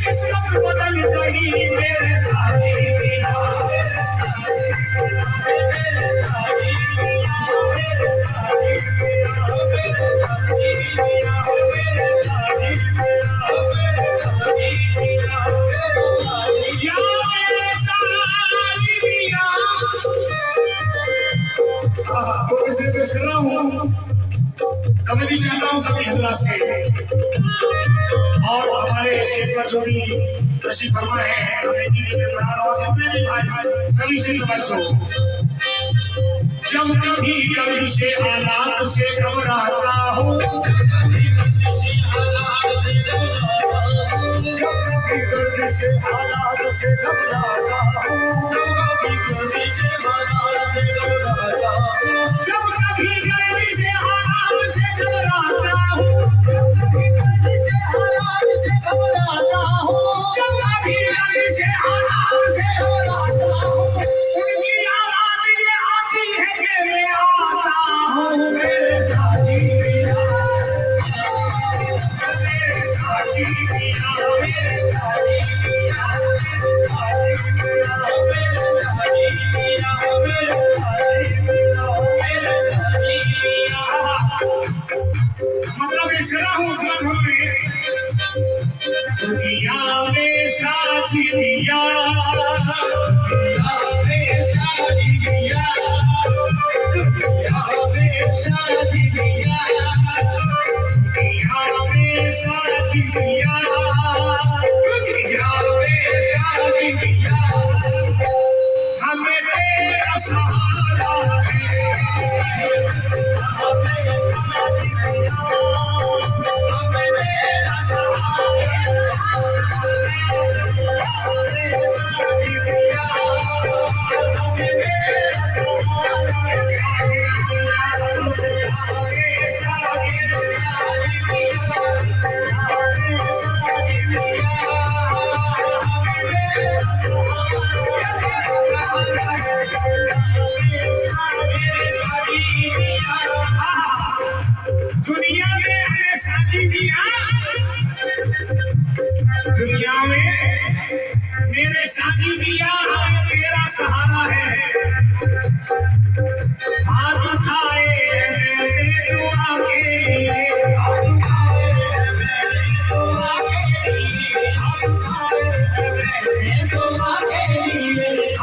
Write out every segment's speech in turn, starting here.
किस्मत बदल गई मेरे साथी पिया तो इसलिए पेश कर रहा हूँ कमेटी चाहता हूँ सभी हजरात से और हमारे स्टेज पर जो भी तशरीफ फरमा है कमेटी के मेहमान और जितने भी भाई सभी से तवज्जो जब कभी कभी से हालात से घबराता हूँ जब कभी कभी से हालात से घबराता हूँ जब कभी कभी से हालात से घबराता हूँ उनकी आवाज ये आती है कि मैं आता हूँ मेरे साथी पिया मेरे साथी पिया मेरे साथी पिया मेरे साथी पिया मेरे साथी पिया मतलब इस तरह हूँ दुनिया में साथी पिया दुनिया में साथी पिया दुनिया में साथी पिया दुनिया में साथी पिया दुनिया में साथी पिया हमें तेरा सहारा है हमें साथी पिया हमें तेरा सहारा दुनिया में हमें साथी दिया दुनिया में मेरे साथी दिया हमें तेरा सहारा है हाथ उठाए मैंने दुआ के लिए हाथ उठाए मैंने दुआ के लिए हाथ उठाए मैंने दुआ के लिए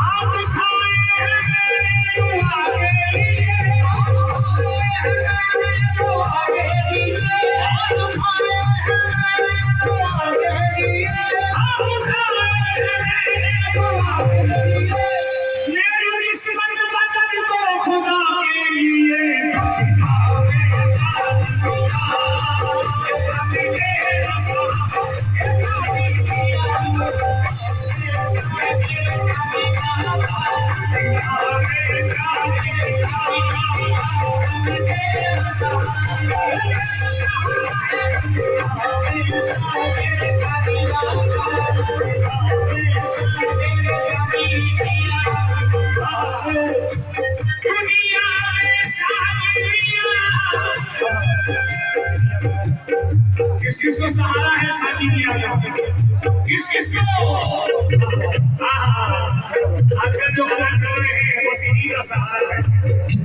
हाथ उठाए मैंने दुआ के लिए हाथ उठाए मैंने दुआ के लिए हाथ उठाए मैंने दुआ के लिए हाथ उठाए मैंने दुआ के लिए मेरी किस्मत बदल दो खुदा के लिए किस किस को सहारा है साथी दिया किस किस को आजकल जो हालात चल रहे हैं वो सीधी का सहारा है